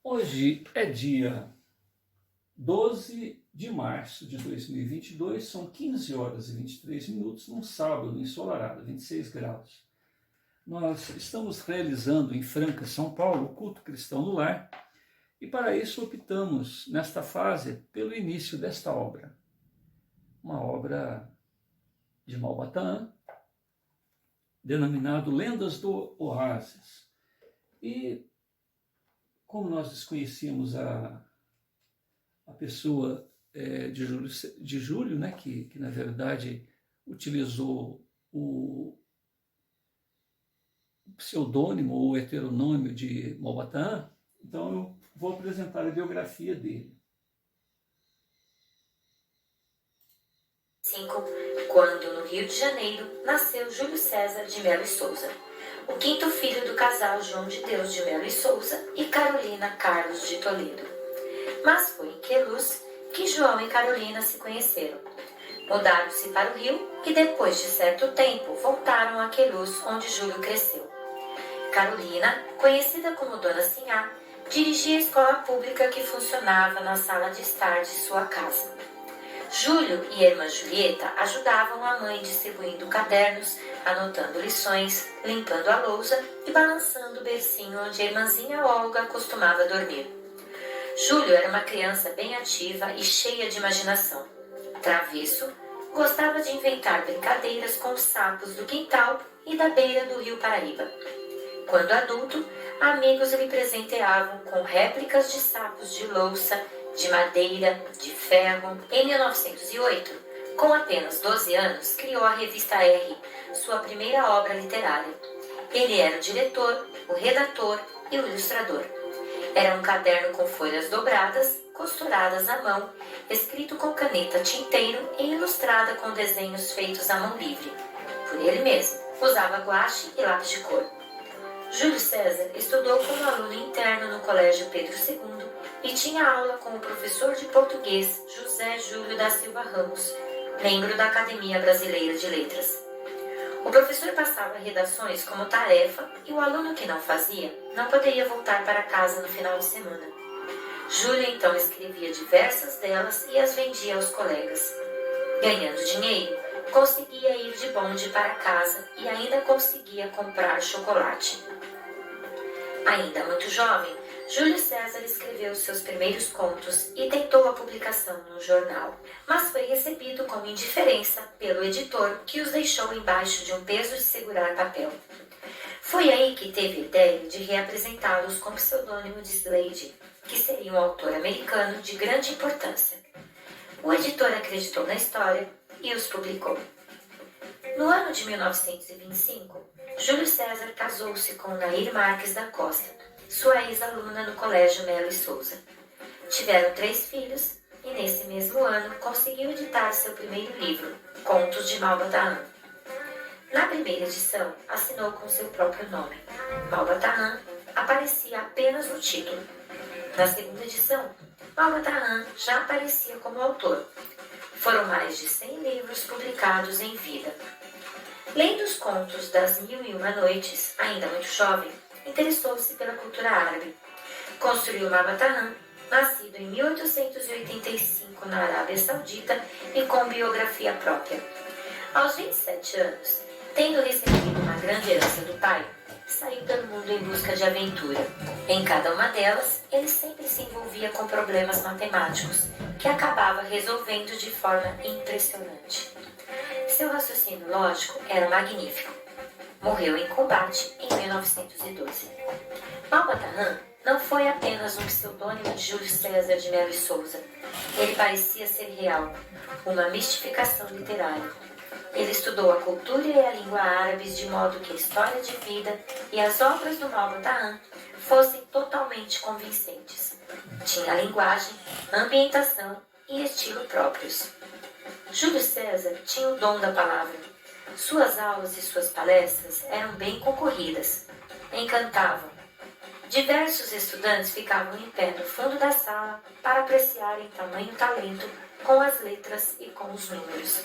Hoje é dia 12 de março de 2022, são 15 horas e 23 minutos, num sábado ensolarado, 26 graus. Nós estamos realizando em Franca, São Paulo, o culto cristão no lar, e para isso optamos, nesta fase, pelo início desta obra. Uma obra de Malba Tahan, denominado Lendas do Oásis. E como nós desconhecíamos a pessoa de Júlio, né, que na verdade utilizou o pseudônimo ou heteronômio de Malba Tahan, então eu vou apresentar a biografia dele. Quando, no Rio de Janeiro, nasceu Júlio César de Melo e Souza, o quinto filho do casal João de Deus de Melo e Souza e Carolina Carlos de Toledo. Mas foi em Queluz que João e Carolina se conheceram. Mudaram-se para o Rio e, depois de certo tempo, voltaram a Queluz, onde Júlio cresceu. Carolina, conhecida como Dona Sinhá, dirigia a escola pública que funcionava na sala de estar de sua casa. Júlio e a irmã Julieta ajudavam a mãe distribuindo cadernos, anotando lições, limpando a lousa e balançando o bercinho onde a irmãzinha Olga costumava dormir. Júlio era uma criança bem ativa e cheia de imaginação. Travesso, gostava de inventar brincadeiras com os sapos do quintal e da beira do rio Paraíba. Quando adulto, amigos lhe presenteavam com réplicas de sapos de louça, de madeira, de ferro. Em 1908, com apenas 12 anos, criou a revista R, sua primeira obra literária. Ele era o diretor, o redator e o ilustrador. Era um caderno com folhas dobradas, costuradas à mão, escrito com caneta tinteiro e ilustrada com desenhos feitos à mão livre, por ele mesmo. Usava guache e lápis de cor. Júlio César estudou como aluno interno no Colégio Pedro II e tinha aula com o professor de português José Júlio da Silva Ramos, membro da Academia Brasileira de Letras. O professor passava redações como tarefa e o aluno que não fazia não poderia voltar para casa no final de semana. Júlio então escrevia diversas delas e as vendia aos colegas. Ganhando dinheiro, conseguia ir de bonde para casa e ainda conseguia comprar chocolate. Ainda muito jovem, Júlio César escreveu seus primeiros contos e tentou a publicação num jornal, mas foi recebido com indiferença pelo editor, que os deixou embaixo de um peso de segurar papel. Foi aí que teve a ideia de reapresentá-los com o pseudônimo de Slade, que seria um autor americano de grande importância. O editor acreditou na história e os publicou. No ano de 1925, Júlio César casou-se com Nair Marques da Costa, sua ex-aluna no Colégio Melo e Souza. Tiveram 3 filhos e, nesse mesmo ano, conseguiu editar seu primeiro livro, Contos de Malba Tahan. Na primeira edição, assinou com seu próprio nome. Malba Tahan aparecia apenas no título. Na segunda edição, Malba Tahan já aparecia como autor. Foram mais de 100 livros publicados em vida. Lendo os contos das Mil e Uma Noites, ainda muito jovem, interessou-se pela cultura árabe. Construiu Malba Tahan, nascido em 1885 na Arábia Saudita e com biografia própria. Aos 27 anos, tendo recebido uma grande herança do pai, saiu pelo mundo em busca de aventura. Em cada uma delas, ele sempre se envolvia com problemas matemáticos, que acabava resolvendo de forma impressionante. Seu raciocínio lógico era magnífico. Morreu em combate em 1912. Malba Tahan não foi apenas um pseudônimo de Júlio César de Melo e Souza. Ele parecia ser real, uma mistificação literária. Ele estudou a cultura e a língua árabes de modo que a história de vida e as obras do Malba Tahan fossem totalmente convincentes. Tinha linguagem, ambientação e estilo próprios. Júlio César tinha o dom da palavra. Suas aulas e suas palestras eram bem concorridas. Encantavam. Diversos estudantes ficavam em pé no fundo da sala para apreciarem tamanho talento com as letras e com os números.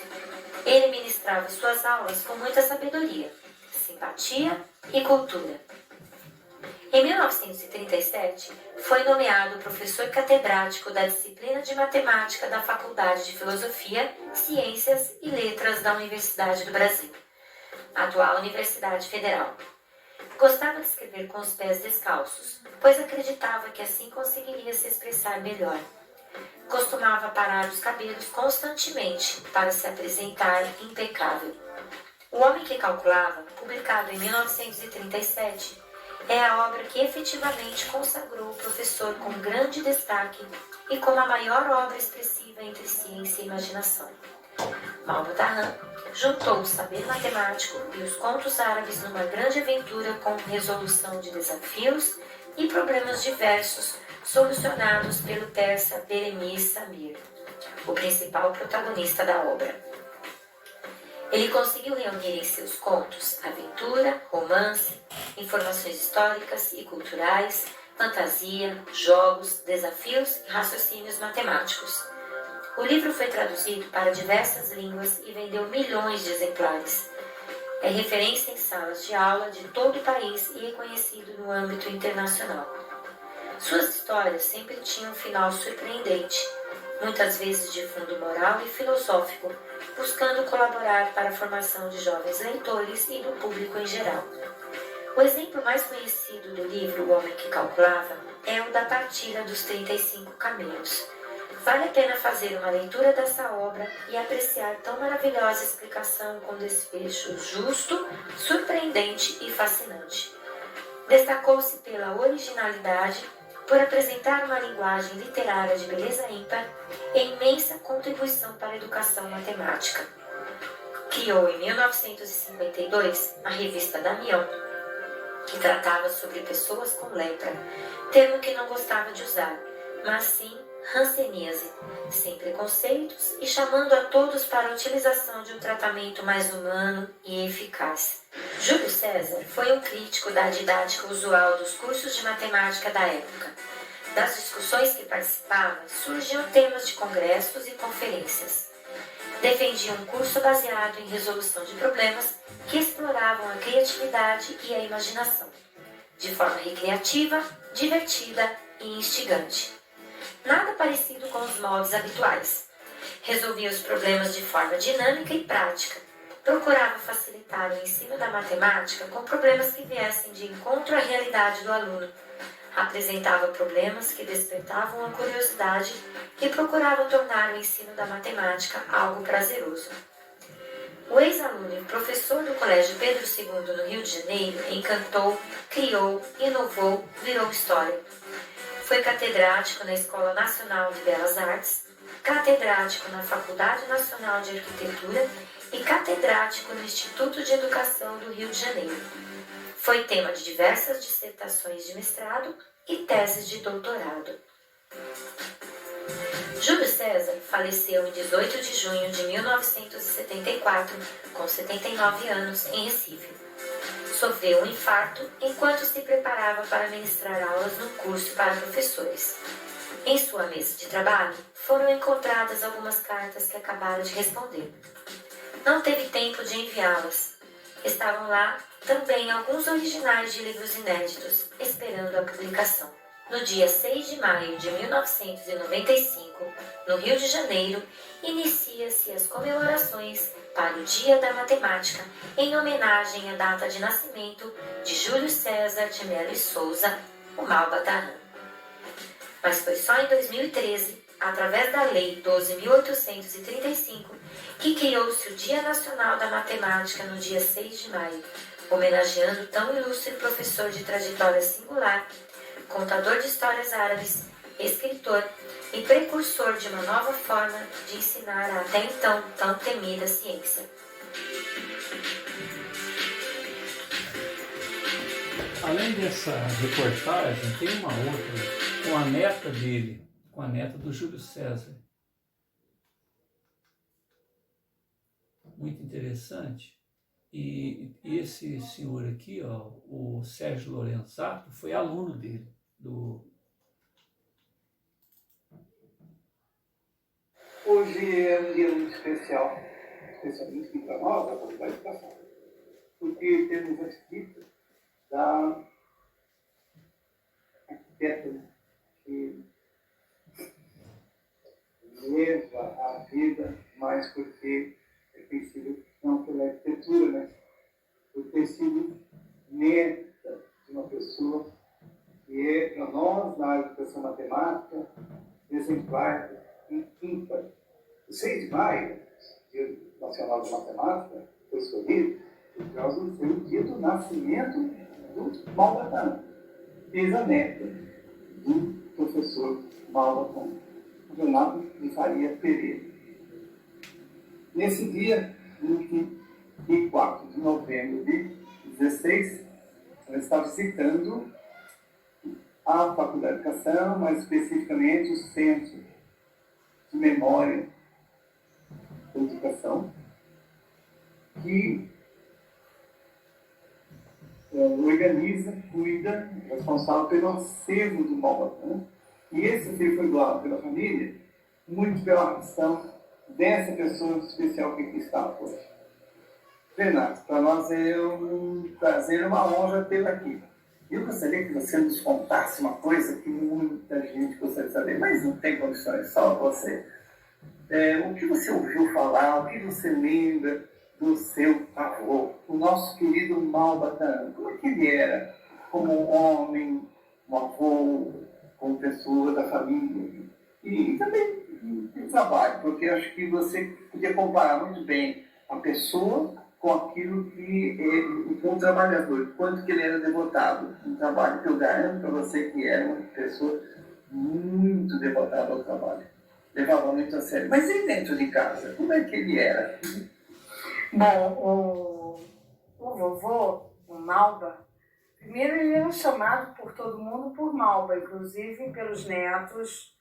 Ele ministrava suas aulas com muita sabedoria, simpatia e cultura. Em 1937, foi nomeado professor catedrático da disciplina de matemática da Faculdade de Filosofia, Ciências e Letras da Universidade do Brasil, atual Universidade Federal. Gostava de escrever com os pés descalços, pois acreditava que assim conseguiria se expressar melhor. Costumava parar os cabelos constantemente para se apresentar impecável. O Homem que Calculava, publicado em 1937, é a obra que efetivamente consagrou o professor com grande destaque e como a maior obra expressiva entre ciência e imaginação. Malba-Tahan juntou o saber matemático e os contos árabes numa grande aventura com resolução de desafios e problemas diversos solucionados pelo persa Beremiz Samir, o principal protagonista da obra. Ele conseguiu reunir em seus contos aventura, romance, informações históricas e culturais, fantasia, jogos, desafios e raciocínios matemáticos. O livro foi traduzido para diversas línguas e vendeu milhões de exemplares. É referência em salas de aula de todo o país e reconhecido no âmbito internacional. Suas histórias sempre tinham um final surpreendente, muitas vezes de fundo moral e filosófico, buscando colaborar para a formação de jovens leitores e do público em geral. O exemplo mais conhecido do livro O Homem que Calculava é o da Partilha dos 35 Camelos. Vale a pena fazer uma leitura dessa obra e apreciar tão maravilhosa explicação com desfecho justo, surpreendente e fascinante. Destacou-se pela originalidade, por apresentar uma linguagem literária de beleza ímpar e imensa contribuição para a educação matemática. Criou em 1952 a revista Damião, que tratava sobre pessoas com lepra, termo que não gostava de usar, mas sim hanseníase, sem preconceitos e chamando a todos para a utilização de um tratamento mais humano e eficaz. Júlio César foi um crítico da didática usual dos cursos de matemática da época. Das discussões que participava, surgiam temas de congressos e conferências. Defendia um curso baseado em resolução de problemas que exploravam a criatividade e a imaginação, de forma recreativa, divertida e instigante. Nada parecido com os moldes habituais. Resolvia os problemas de forma dinâmica e prática. Procurava facilitar o ensino da matemática com problemas que viessem de encontro à realidade do aluno. Apresentava problemas que despertavam a curiosidade e procurava tornar o ensino da matemática algo prazeroso. O ex-aluno e professor do Colégio Pedro II no Rio de Janeiro encantou, criou, inovou, virou história. Foi catedrático na Escola Nacional de Belas Artes, catedrático na Faculdade Nacional de Arquitetura e catedrático no Instituto de Educação do Rio de Janeiro. Foi tema de diversas dissertações de mestrado e teses de doutorado. Júlio César faleceu em 18 de junho de 1974, com 79 anos, em Recife. Sofreu um infarto enquanto se preparava para ministrar aulas num curso para professores. Em sua mesa de trabalho, foram encontradas algumas cartas que acabara de responder. Não teve tempo de enviá-las. Estavam lá também alguns originais de livros inéditos, esperando a publicação. No dia 6 de maio de 1995, no Rio de Janeiro, inicia-se as comemorações para o Dia da Matemática, em homenagem à data de nascimento de Júlio César de Mello e Souza, o Malba-Tahan. Mas foi só em 2013, através da Lei 12.835, que criou-se o Dia Nacional da Matemática no dia 6 de maio, homenageando tão ilustre professor de trajetória singular, contador de histórias árabes, escritor e precursor de uma nova forma de ensinar a até então tão temida ciência. Além dessa reportagem, tem uma outra com a neta dele, com a neta do Júlio César. Muito interessante. E esse senhor aqui, ó, o Sérgio Lorenzato, foi aluno dele. Hoje é um dia muito especial, especialmente para nós, da comunidade educação, porque temos a visita da arquiteto que leva a vida, mais porque tem sido, não pela arquitetura, mas por ter sido neta de uma pessoa que é, para nós, na educação matemática, exemplar e ímpar. O 6 de maio, Dia Nacional de Matemática, foi escolhido por causa do seu dia do nascimento do Malbatã, bisneto do professor Malbatã, Leonardo de Faria Pereira. Nesse dia, 24 de novembro de 16, ela está visitando a Faculdade de Educação, mais especificamente o Centro de Memória da Educação, que organiza, cuida, responsável pelo acervo do Malbatã. E esse acervo foi doado pela família, muito pela questão dessa pessoa especial que aqui está hoje. Renato, para nós é um prazer, uma honra tê-la aqui. Eu gostaria que você nos contasse uma coisa que muita gente gostaria de saber, mas não tem condições, só você. O que você ouviu falar, o que você lembra do seu avô, o nosso querido Malbatã? Como é que ele era como homem, um avô, como pessoa da família? E também de trabalho, porque acho que você podia comparar muito bem a pessoa com aquilo que com o trabalhador, quanto que ele era devotado. Um trabalho que eu garanto para você que era uma pessoa muito devotada ao trabalho. Levava muito a sério. Mas e dentro de casa, como é que ele era? Bom, o vovô, o Malba, primeiro ele era chamado por todo mundo por Malba, inclusive pelos netos,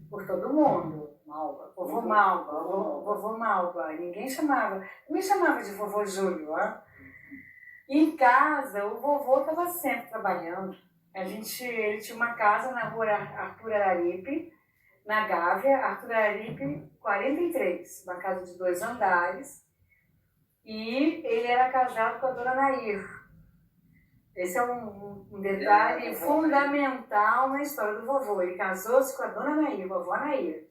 por todo mundo. Malba, vovô Malba, vovô Malba. Ninguém chamava, me chamava de vovô Júlio, ó. Em casa, o vovô estava sempre trabalhando. Ele tinha uma casa na rua Arthur Araripe, na Gávea, Arthur Araripe 43, uma casa de 2 andares. E ele era casado com a dona Nair. Esse é um detalhe fundamental na história do vovô. Ele casou-se com a dona Nair, vovó Nair.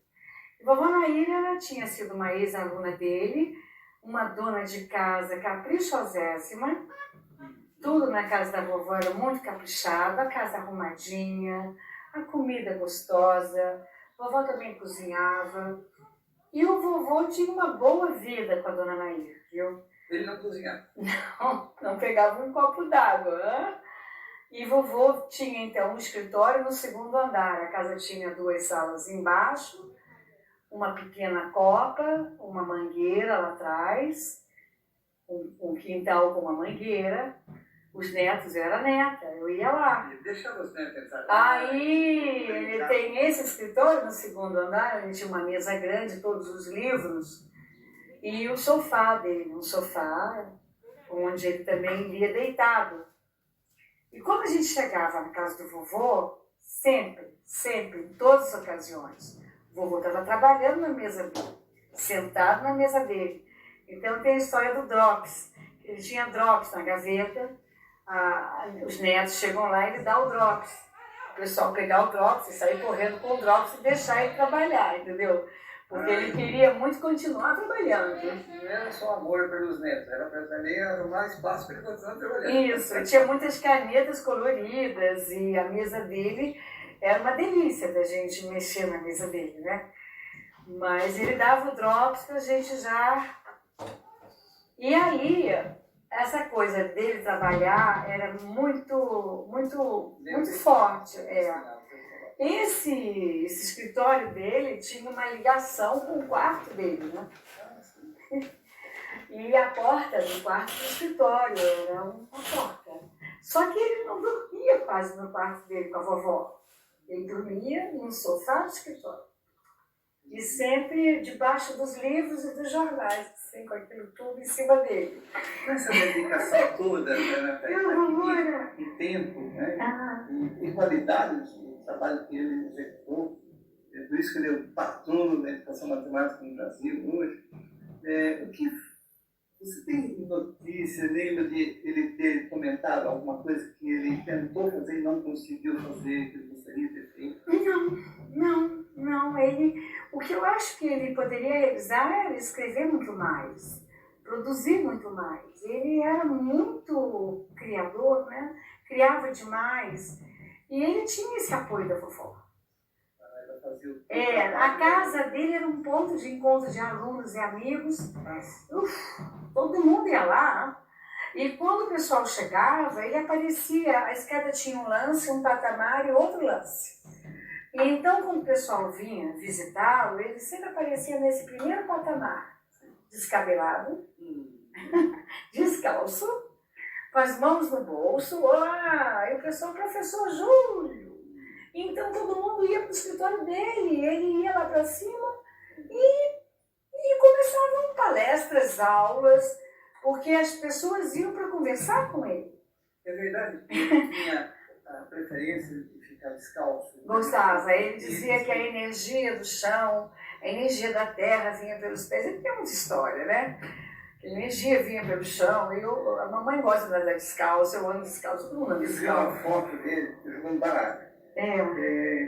E vovó Nair, ela tinha sido uma ex-aluna dele, uma dona de casa caprichosésima. Tudo na casa da vovó era muito caprichado, a casa arrumadinha, a comida gostosa, a vovó também cozinhava. E o vovô tinha uma boa vida com a dona Nair, viu? Ele não cozinhava? Não pegava um copo d'água. E vovô tinha então um escritório no 2º andar. A casa tinha 2 salas embaixo, uma pequena copa, uma mangueira lá atrás, um quintal com uma mangueira. Os netos, eu era neta, eu ia lá. Deixa os netos entrar. Aí ele tem esse escritório no 2º andar, ele tinha uma mesa grande, todos os livros, e o sofá dele, um sofá onde ele também lia deitado. E quando a gente chegava na casa do vovô, sempre, em todas as ocasiões, o vovô estava trabalhando na mesa dele, sentado na mesa dele. Então tem a história do drops. Ele tinha drops na gaveta, os netos chegam lá e ele dá o drops. O pessoal pegar o drops e sair correndo com o drops e deixar ele trabalhar, entendeu? Porque ele queria muito continuar trabalhando. Não era só amor pelos netos, era para também arrumar espaço para ele continuar trabalhando. Isso, ele tinha muitas canetas coloridas e a mesa dele era uma delícia da gente mexer na mesa dele, né? Mas ele dava o drops pra gente já... E aí, essa coisa dele trabalhar era muito forte. Esse escritório dele tinha uma ligação com o quarto dele, né? E a porta do quarto do escritório era uma porta. Só que ele não dormia quase no quarto dele com a vovó. Ele dormia no sofá do escritório. E sempre debaixo dos livros e dos jornais, assim, com aquilo tudo em cima dele. Essa dedicação toda, né, em tempo, né, e qualidade de trabalho que ele executou, é por isso que ele é o patrono da educação matemática no Brasil hoje. O que você tem notícia, lembra de ele ter comentado alguma coisa que ele tentou fazer e não conseguiu fazer, que gostaria de ter feito? Não. O que eu acho que ele poderia realizar era escrever muito mais, produzir muito mais. Ele era muito criador, né? Criava demais. E ele tinha esse apoio da vovó. A casa dele era um ponto de encontro de alunos e amigos. Todo mundo ia lá. E quando o pessoal chegava, ele aparecia, a escada tinha um lance, um patamar e outro lance. E então, quando o pessoal vinha visitá-lo, ele sempre aparecia nesse primeiro patamar, descabelado, descalço, com as mãos no bolso. E o pessoal, professor Júlio. Então todo mundo ia para o escritório dele, ele ia lá para cima e começavam palestras, aulas, porque as pessoas iam para conversar com ele. É verdade que ele tinha a preferência de ficar descalço. Gostava, ele dizia que a energia do chão, a energia da terra vinha pelos pés. Ele tem muita história, né? A energia vinha pelo chão. A mamãe gosta de andar descalço, eu ando descalço, todo mundo anda Eu vi uma descalço. foto dele jogando baralho.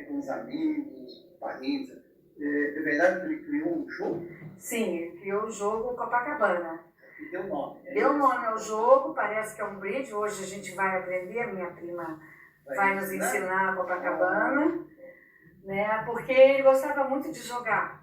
Com os amigos, parentes. É verdade que ele criou um jogo? Sim, ele criou o jogo Copacabana. E deu nome. Deu nome ao jogo, parece que é um bridge. Hoje a gente vai aprender, a minha prima vai nos ensinar a Copacabana, né? Porque ele gostava muito de jogar.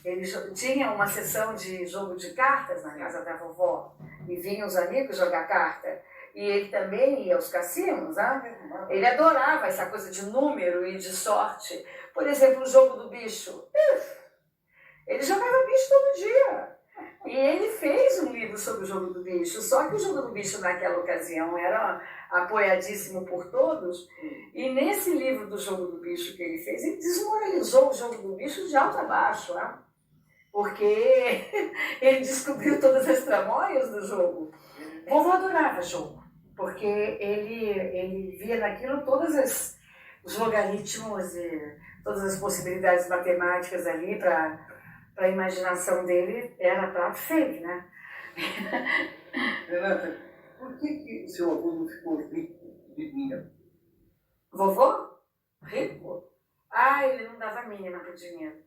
Ele tinha uma sessão de jogo de cartas na casa da vovó e vinham os amigos jogar carta. E ele também ia aos cassinos, né? Ele adorava essa coisa de número e de sorte. Por exemplo, o jogo do bicho. Ele jogava bicho todo dia. E ele fez um livro sobre o jogo do bicho, só que o jogo do bicho naquela ocasião era apoiadíssimo por todos. E nesse livro do jogo do bicho que ele fez, ele desmoralizou o jogo do bicho de alto a baixo, né? Porque ele descobriu todas as tramóias do jogo. Vovô adorava jogo, porque ele via naquilo todos os logaritmos e todas as possibilidades matemáticas ali para a imaginação dele, era prato feito, né? Renata, por que o seu avô não ficou rico de dinheiro? Vovô? Rico? Ele não dava mínima para o dinheiro.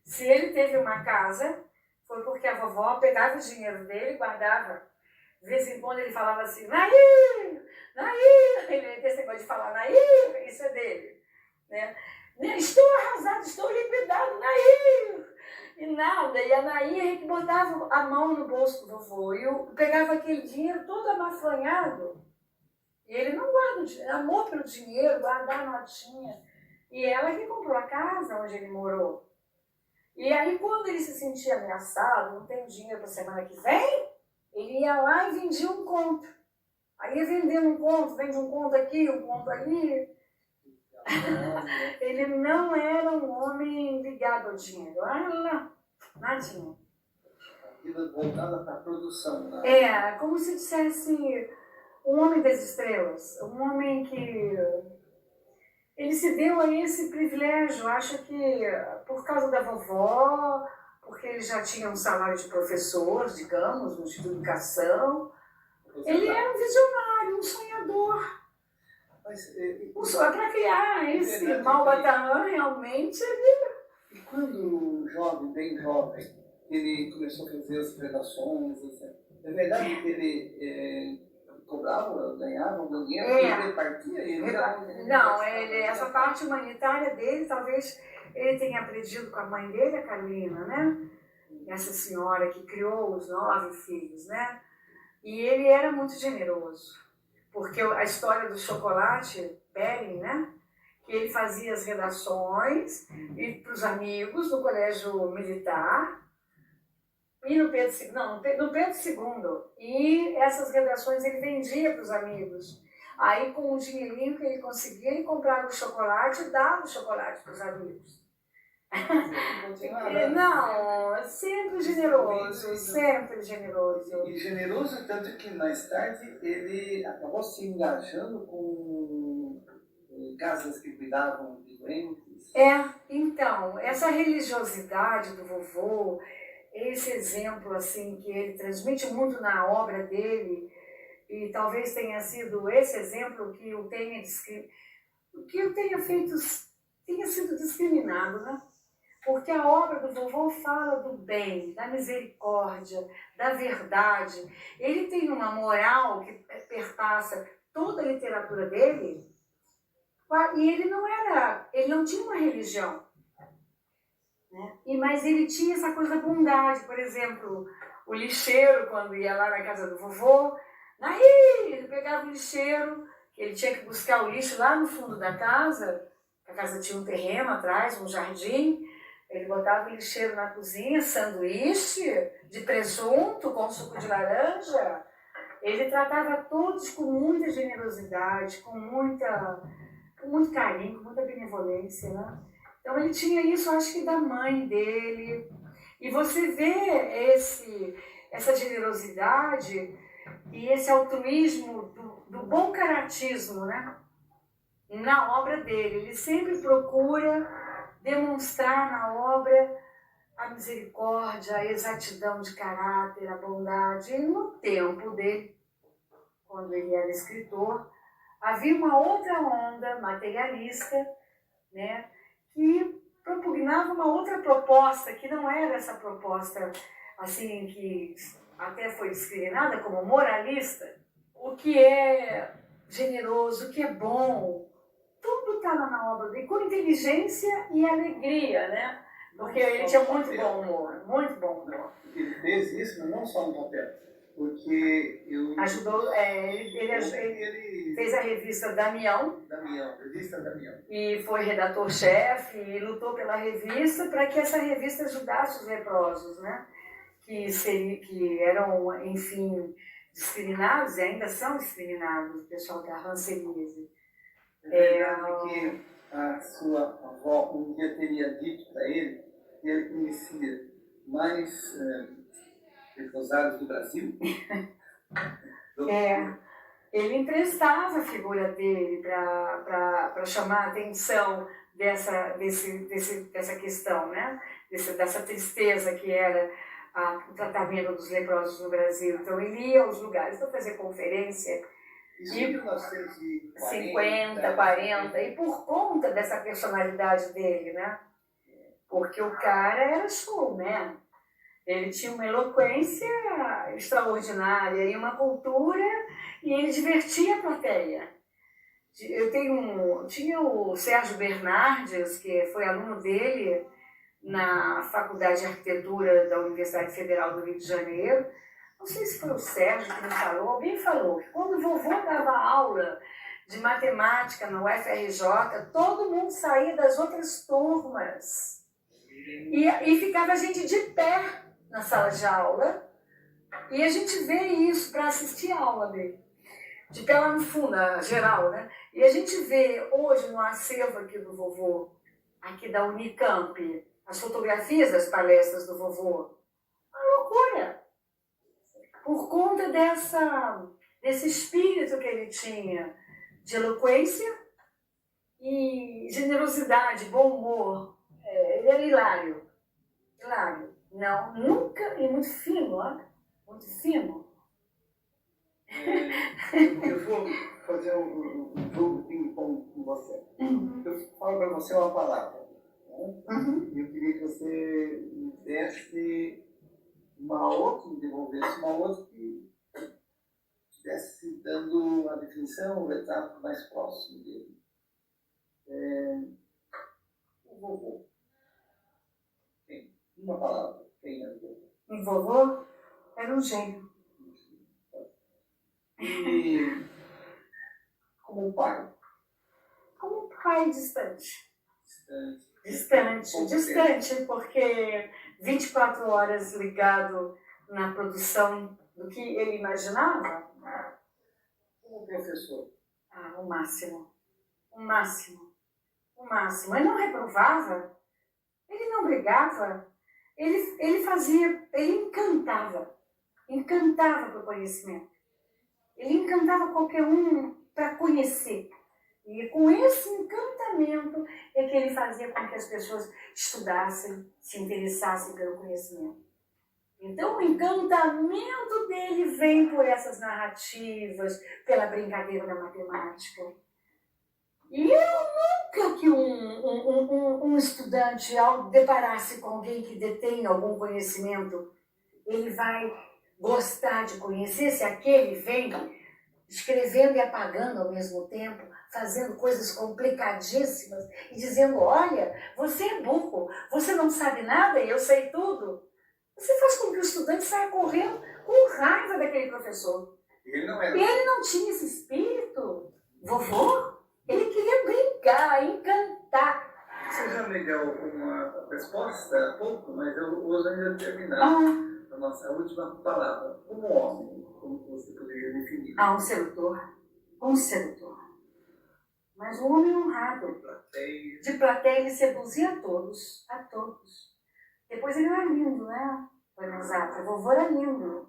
Se ele teve uma casa, foi porque a vovó pegava o dinheiro dele e guardava. De vez em quando ele falava assim, Nair! Ele esse negócio de falar Nair, isso é dele. Né? Estou arrasado, estou liquidado, Nair! E nada, e a Nair que botava a mão no bolso do vovô e pegava aquele dinheiro todo amafanhado. E ele não guarda o dinheiro, amor pelo dinheiro, guardar a notinha. E ela que comprou a casa onde ele morou. E aí, quando ele se sentia ameaçado, não tem dinheiro para a semana que vem, ele ia lá e vendia um conto. Aí ia vendendo um conto, vende um conto aqui, um conto ali. Ele não era um homem ligado ao dinheiro. Nadinha. A vida voltada para a produção. Né? Como se dissesse um homem das estrelas. Um homem que... Ele se deu a esse privilégio, acho que por causa da vovó, porque ele já tinha um salário de professor, digamos, no Instituto de Educação. Ele era um visionário, um sonhador. Para criar esse Malbataan, realmente, E quando jovem, bem jovem, ele começou a fazer as redações, é verdade que ele cobrava, ganhava um dinheiro, ele repartia? Não, essa parte humanitária dele, talvez ele tenha aprendido com a mãe dele, a Carolina, né? Essa senhora que criou os 9 filhos, né? E ele era muito generoso, porque a história do chocolate, Bering, né? Que ele fazia as redações e para os amigos no colégio militar, e no Pedro II. E essas redações ele vendia para os amigos. Aí, com o dinheirinho que ele conseguia, ele comprava o chocolate e dava o chocolate para os amigos. Não, sempre generoso, sempre generoso. E generoso tanto que mais tarde ele acabou se engajando com casas que cuidavam de doentes. Então, essa religiosidade do vovô, esse exemplo assim que ele transmite muito na obra dele, e talvez tenha sido esse exemplo que o tenha que eu tenha sido discriminado, né? Porque a obra do vovô fala do bem, da misericórdia, da verdade. Ele tem uma moral que perpassa toda a literatura dele, e ele não tinha uma religião, né? Mas ele tinha essa coisa da bondade. Por exemplo, o lixeiro, quando ia lá na casa do vovô, ele pegava o lixeiro, ele tinha que buscar o lixo lá no fundo da casa, a casa tinha um terreno atrás, um jardim, ele botava o lixeiro na cozinha, sanduíche de presunto com suco de laranja. Ele tratava todos com muita generosidade, com muito carinho, com muita benevolência, né? Então ele tinha isso, acho que da mãe dele. E você vê essa generosidade e esse altruísmo do bom caratismo, né? Na obra dele. Ele sempre procura demonstrar na obra a misericórdia, a exatidão de caráter, a bondade. E no tempo dele, quando ele era escritor, havia uma outra onda materialista, né, que propugnava uma outra proposta, que não era essa proposta assim que até foi discriminada como moralista. O que é generoso, o que é bom, tudo estava na obra dele, com inteligência e alegria, né? Porque ele tinha muito bom humor, muito bom humor. Ele fez isso, mas não só no papel, porque eu... Ajudou, ele fez a revista Damião, revista Damião. E foi redator-chefe e lutou pela revista para que essa revista ajudasse os leprosos, né? Que eram, enfim, discriminados e ainda são discriminados, o pessoal da hanseníase. É verdade que a sua avó um dia teria dito para ele que ele conhecia mais leprosários do Brasil. Ele emprestava a figura dele para chamar a atenção dessa questão, né? Dessa tristeza que era o tratamento dos leprosos no Brasil. Então ele ia aos lugares para fazer conferência. Isso em 1940, 50, 40, e por conta dessa personalidade dele, né? Porque o cara era showman. Ele tinha uma eloquência extraordinária e uma cultura, e ele divertia a plateia. Tinha o Sérgio Bernardes, que foi aluno dele na Faculdade de Arquitetura da Universidade Federal do Rio de Janeiro. Não sei se foi o Sérgio que me falou, alguém falou que quando o vovô dava aula de matemática no UFRJ, todo mundo saía das outras turmas e ficava a gente de pé na sala de aula, e a gente vê isso para assistir a aula dele, de pé lá no fundo, na geral, né? E a gente vê hoje no acervo aqui do vovô, aqui da Unicamp, as fotografias das palestras do vovô. Uma loucura! Por conta desse espírito que ele tinha de eloquência e generosidade, bom humor. Ele era hilário. Hilário. Não, nunca, e muito fino, ó. Muito fino. Eu vou fazer um jogo de ping-pong com você. Eu falo para você uma palavra. Né? Eu queria que você me desse me devolvesse uma outra que estivesse dando a definição, o retrato mais próximo dele. O vovô. Uma palavra. Quem é o vovô? O vovô era um gênio. E como pai? Como pai distante. Distante, porque 24 horas ligado na produção do que ele imaginava. Como professor? O máximo. Ele não reprovava, ele não brigava, ele encantava para o conhecimento. Ele encantava qualquer um para conhecer. E com esse encantamento é que ele fazia com que as pessoas estudassem, se interessassem pelo conhecimento. Então o encantamento dele vem por essas narrativas, pela brincadeira da matemática. E eu um estudante, ao deparar-se com alguém que detém algum conhecimento, ele vai gostar de conhecer se aquele vem escrevendo e apagando ao mesmo tempo, fazendo coisas complicadíssimas e dizendo, olha, você é burro, você não sabe nada e eu sei tudo. Você faz com que o estudante saia correndo com raiva daquele professor. Ele não era. E ele não tinha esse espírito. Vovô, ele queria brincar, encantar. Você já me deu uma resposta há pouco, mas eu vou ainda terminar a nossa última palavra. Como homem, como você poderia definir? Um sedutor. Um sedutor. Mas um homem honrado. De plateia ele seduzia a todos. A todos. Depois ele era lindo, né? Exato. O vovô era lindo.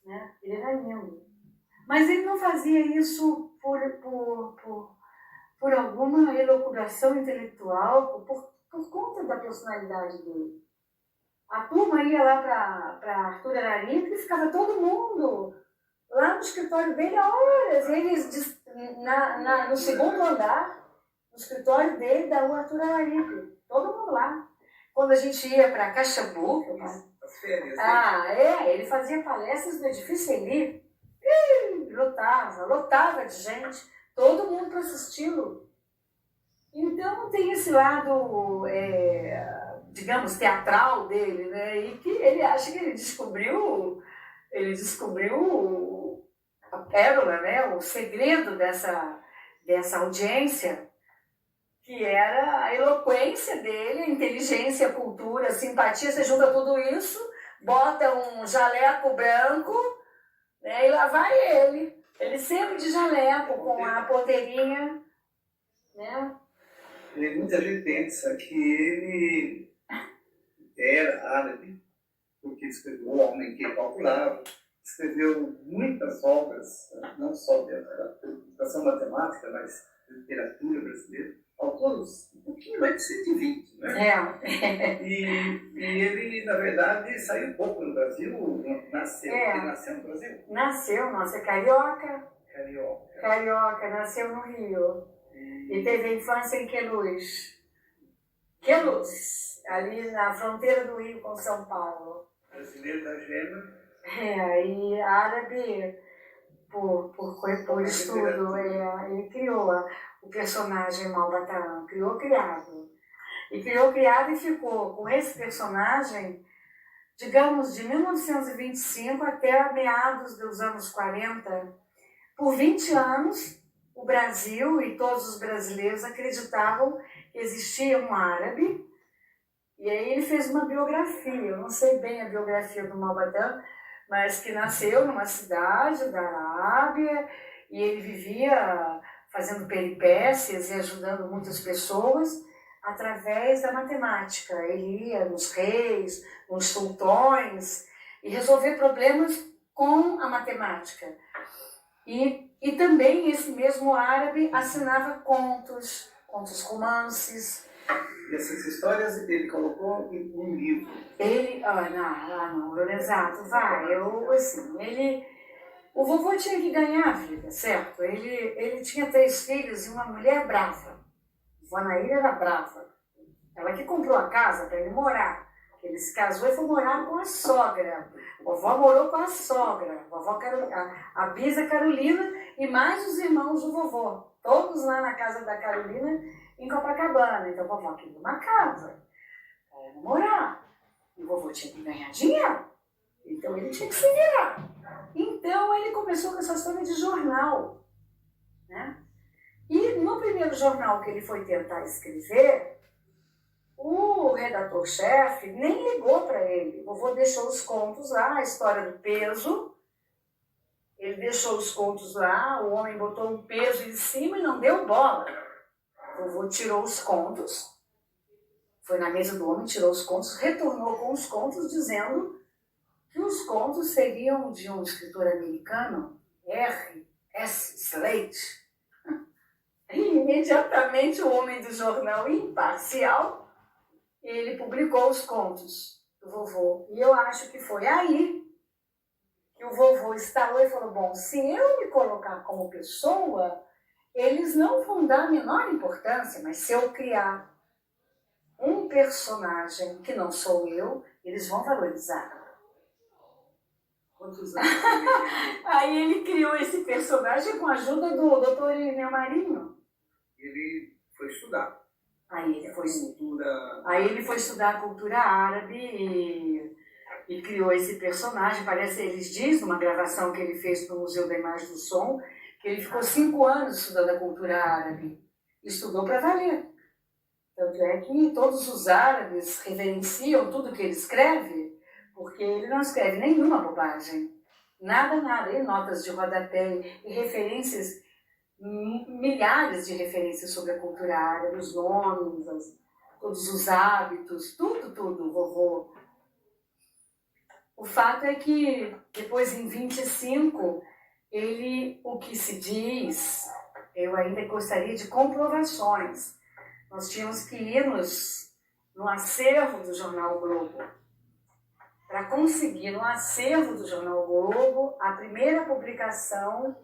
Né? Ele era lindo. Mas ele não fazia isso por alguma elucubração intelectual, por conta da personalidade dele. A turma ia lá para Arthur Araripe e ficava todo mundo lá no escritório dele há horas. Eles no segundo andar, no escritório dele, da rua Arthur Araripe. Todo mundo lá. Quando a gente ia para Caxambu, as férias. Ele fazia palestras no edifício Eli. Lotava de gente, todo mundo para assisti-lo. Então tem esse lado, digamos, teatral dele, né? E que ele acha que ele descobriu a pérola, né? O segredo dessa audiência, que era a eloquência dele, a inteligência, a cultura, a simpatia. Você junta tudo isso, bota um jaleco branco, né? E lá vai ele sempre de jaleco, com a ponteirinha, né? Muita gente pensa que ele era árabe, porque escreveu O Homem que Calculava, escreveu muitas obras, não só de educação matemática, mas de literatura brasileira, autores um pouquinho mais de 120, né? E ele, na verdade, saiu pouco no Brasil, nasceu. Ele nasceu no Brasil? Nasceu carioca. Carioca, nasceu no Rio. E teve a infância em Queluz. Queluz, ali na fronteira do Rio com São Paulo. Brasileiro da gema. E árabe por estudo. Ele criou o personagem Malbataan, criado. E ficou com esse personagem, digamos, de 1925 até meados dos anos 40. Por 20 anos, o Brasil e todos os brasileiros acreditavam que existia um árabe. E aí ele fez uma biografia, eu não sei bem a biografia do Malbataan, mas que nasceu numa cidade da Arábia e ele vivia fazendo peripécias e ajudando muitas pessoas através da matemática. Ele ia nos reis, nos sultões e resolver problemas com a matemática. E também esse mesmo árabe assinava contos, romances. E essas histórias ele colocou em um livro. Exato, o vovô tinha que ganhar a vida, certo? Ele tinha 3 filhos e uma mulher brava. A Naíra era brava. Ela que comprou a casa para ele morar. Ele se casou e foi morar com a sogra. A vovó morou com a sogra, a bisa Carolina e mais os irmãos do vovô. Todos lá na casa da Carolina, em Copacabana. Então a vovó queria uma casa para morar. E o vovô tinha que ganhar dinheiro. Então ele tinha que se virar. Então ele começou com essa história de jornal. Né? E no primeiro jornal que ele foi tentar escrever, o redator-chefe nem ligou para ele. O vovô deixou os contos lá, a história do peso. Ele deixou os contos lá, o homem botou um peso em cima e não deu bola. O vovô tirou os contos, foi na mesa do homem, tirou os contos, retornou com os contos dizendo que os contos seriam de um escritor americano, R.S. Slade. E imediatamente o homem do jornal imparcial, ele publicou os contos do vovô. E eu acho que foi aí que o vovô estalou e falou, bom, se eu me colocar como pessoa, eles não vão dar a menor importância, mas se eu criar um personagem que não sou eu, eles vão valorizar. Quantos anos ele Aí ele criou esse personagem com a ajuda do Dr. Irineu Marinho. Ele foi estudar. Aí ele foi Cultura. estudar a cultura árabe e criou esse personagem. Parece, eles dizem, numa gravação que ele fez para o Museu da Imagem do Som, que ele ficou 5 anos estudando a cultura árabe. Estudou para valer. Tanto é que todos os árabes reverenciam tudo que ele escreve, porque ele não escreve nenhuma bobagem. Nada, nada. E notas de rodapé e referências, milhares de referências sobre a cultura árabe, os nomes, todos os hábitos, tudo, vovô. O fato é que depois, em 25, o que se diz, eu ainda gostaria de comprovações. Nós tínhamos que ir no acervo do Jornal Globo, para conseguir no acervo do Jornal Globo a primeira publicação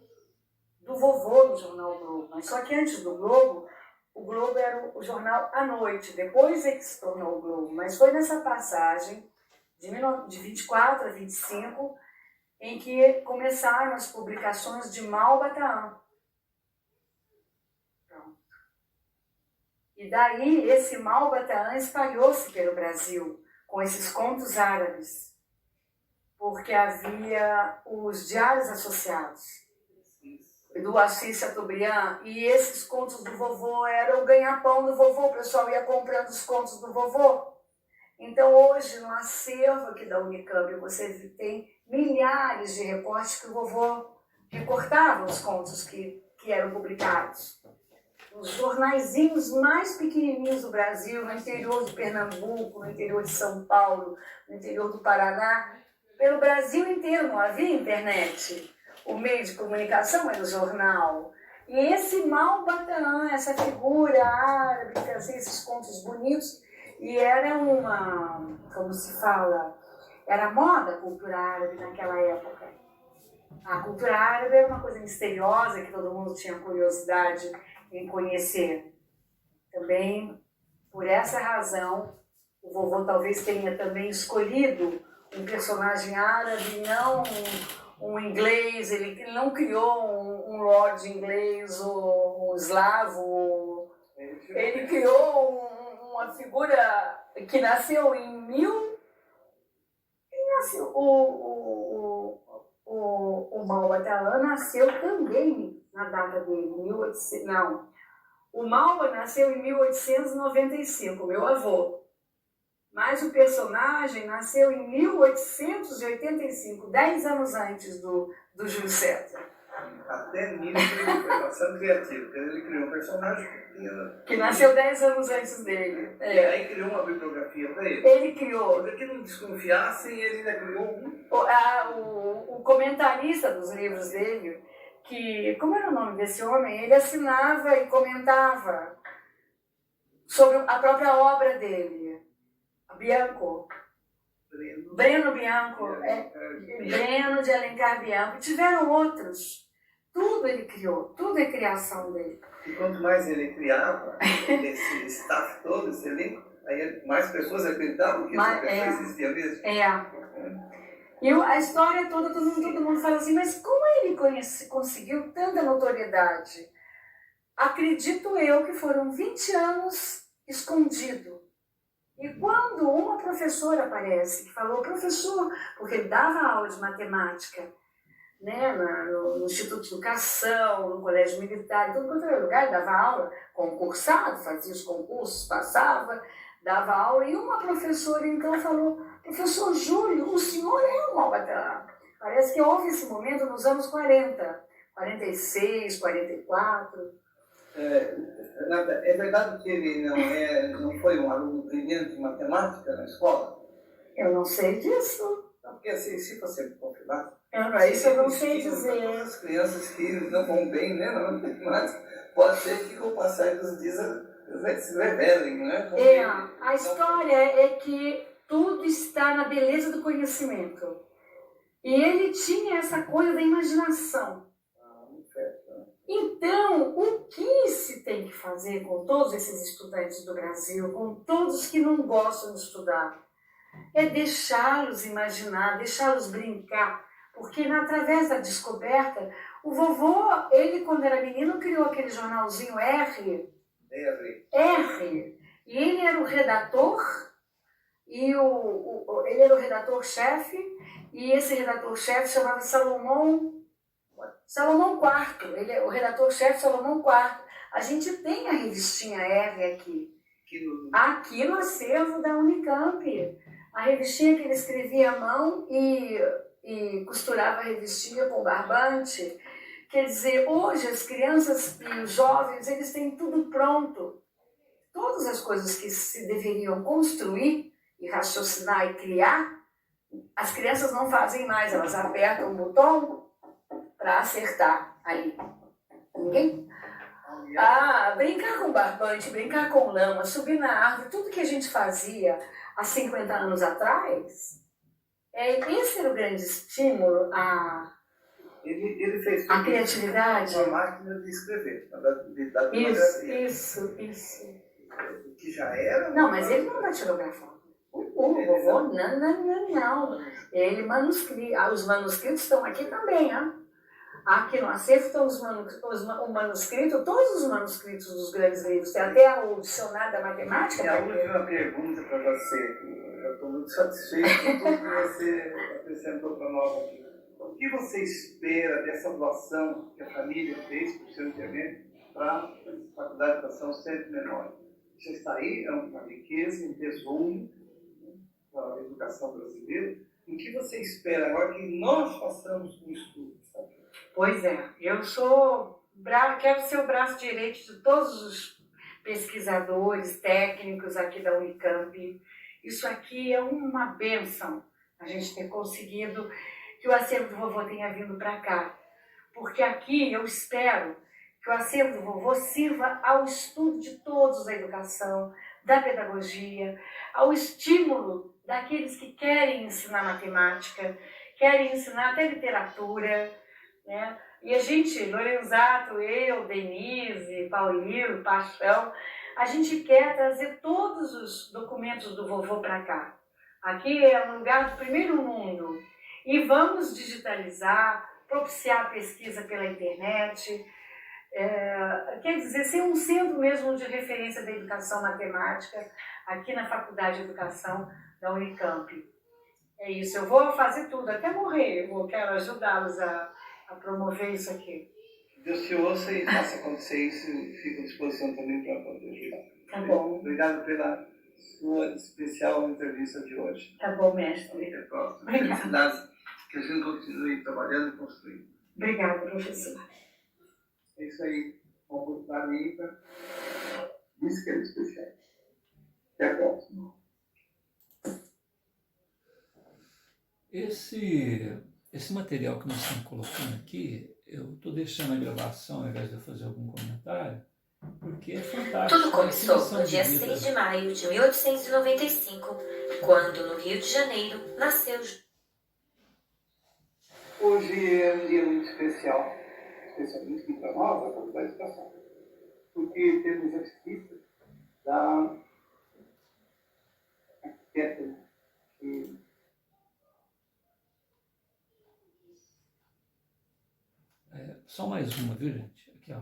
do vovô no Jornal Globo. Mas só que antes do Globo, o Globo era o jornal à noite, depois é que se tornou o Globo. Mas foi nessa passagem, de 24 a 25, em que começaram as publicações de Malbataan. E daí esse Malbataan espalhou-se pelo Brasil, com esses contos árabes, porque havia os diários associados do Assis Chateaubriand, e esses contos do vovô eram o ganha-pão do vovô, o pessoal ia comprando os contos do vovô. Então hoje no acervo aqui da Unicamp você tem milhares de recortes que o vovô recortava os contos que eram publicados. Os jornaizinhos mais pequenininhos do Brasil, no interior de Pernambuco, no interior de São Paulo, no interior do Paraná, pelo Brasil inteiro não havia internet. O meio de comunicação era o jornal. E esse Malbataan, essa figura árabe que fazia esses contos bonitos, e era como se fala, era moda a cultura árabe naquela época. A cultura árabe era uma coisa misteriosa que todo mundo tinha curiosidade em conhecer. Também, por essa razão, o vovô talvez tenha também escolhido um personagem árabe, não um inglês. Ele não criou um lord inglês ou um eslavo. Ele criou uma figura que nasceu em o Malbataan nasceu também na data dele, o Malba nasceu em 1895, meu avô. Mas o personagem nasceu em 1885, 10 anos antes do Júlio César. Até nisso ele foi bastante criativo, porque ele criou um personagem que nasceu 10 anos antes dele. E aí criou uma bibliografia para ele. Ele criou. Para que não desconfiassem, ele ainda criou o comentarista dos livros dele, que, como era o nome desse homem, ele assinava e comentava sobre a própria obra dele, Bianco. Breno Bianco, Breno de Alencar Bianco. Tiveram outros. Tudo ele criou, tudo é criação dele. E quanto mais ele criava, esse staff todo, esse elenco, aí mais pessoas acreditavam que essa pessoa existia mesmo. E a história toda, todo mundo fala assim, mas como ele conseguiu tanta notoriedade? Acredito eu que foram 20 anos escondido. E quando uma professora aparece, que falou, professor, porque ele dava aula de matemática, né, no Instituto de Educação, no Colégio Militar, em todo quanto era lugar, dava aula, concursado, fazia os concursos, passava, dava aula, e uma professora então falou, professor Júlio, o senhor é um Malbataan. Parece que houve esse momento nos anos 40, 46, 44. É verdade que ele não foi um aluno brilhante de matemática na escola? Eu não sei disso. Porque assim, se você confirmar, isso eu não sei dizer. As crianças que não vão bem, né, na matemática, pode ser que com o passar dos dias se revelem, né? A história é que tudo está na beleza do conhecimento. E ele tinha essa coisa da imaginação. Então, o que se tem que fazer com todos esses estudantes do Brasil, com todos que não gostam de estudar, é deixá-los imaginar, deixá-los brincar, porque através da descoberta, o vovô, ele quando era menino criou aquele jornalzinho R, e ele era o redator, e ele era o redator-chefe, e esse redator-chefe chamava Salomão IV, o redator-chefe Salomão IV. A gente tem a revistinha R aqui no acervo da Unicamp. A revistinha que ele escrevia à mão e costurava a revistinha com barbante. Quer dizer, hoje as crianças e os jovens, eles têm tudo pronto. Todas as coisas que se deveriam construir e raciocinar e criar, as crianças não fazem mais, elas apertam o botão para acertar ali. Ninguém? Brincar com barbante, brincar com lama, subir na árvore, tudo que a gente fazia há 50 anos atrás, esse era o grande estímulo Ele fez a criatividade. Uma máquina de escrever, da Isso. Que já era. Não, mas ele não datilografava. O vovô, não. Ele os manuscritos estão aqui também, Aqui no acervo estão o manuscrito, todos os manuscritos dos grandes livros. Tem até o dicionário da matemática. E a última pergunta para você. Eu estou muito satisfeito com tudo que você apresentou para nós aqui. O que você espera dessa doação que a família fez para o seu internet para a Faculdade de Educação Centro Menor? Você está aí, é uma riqueza, um tesouro para a educação brasileira. O que você espera agora que nós façamos um estudo? Pois é, eu quero ser o braço direito de todos os pesquisadores, técnicos aqui da Unicamp. Isso aqui é uma bênção, a gente ter conseguido que o acervo do vovô tenha vindo para cá. Porque aqui eu espero que o acervo do vovô sirva ao estudo de todos da educação, da pedagogia, ao estímulo daqueles que querem ensinar matemática, querem ensinar até literatura, né? E a gente, Lorenzato, eu, Denise, Paulino, Paixão, a gente quer trazer todos os documentos do vovô para cá. Aqui é um lugar do primeiro mundo. E vamos digitalizar, propiciar a pesquisa pela internet, quer dizer, ser um centro mesmo de referência da educação matemática aqui na Faculdade de Educação da Unicamp. É isso, eu vou fazer tudo, até morrer, quero ajudá-los a promover isso aqui. Deus te ouça e faça acontecer isso e fico à disposição também para poder ajudar. Tá bom. Obrigado pela sua especial entrevista de hoje. Tá bom, mestre. Até a próxima. Felicidades. Que a gente continue trabalhando e construindo. Obrigada, professor. É isso aí. Uma oportunidade ímpar. Isso que é especial. Até a próxima. Esse material que nós estamos colocando aqui, eu estou deixando a gravação ao invés de eu fazer algum comentário, porque é fantástico. Tudo começou no dia 6 de maio de 1895, quando no Rio de Janeiro nasceu. Hoje é um dia muito especial, especialmente para nós, da Faculdade de Educação, porque temos a visita da arquiteta que só mais uma, viu, gente? Aqui, ó.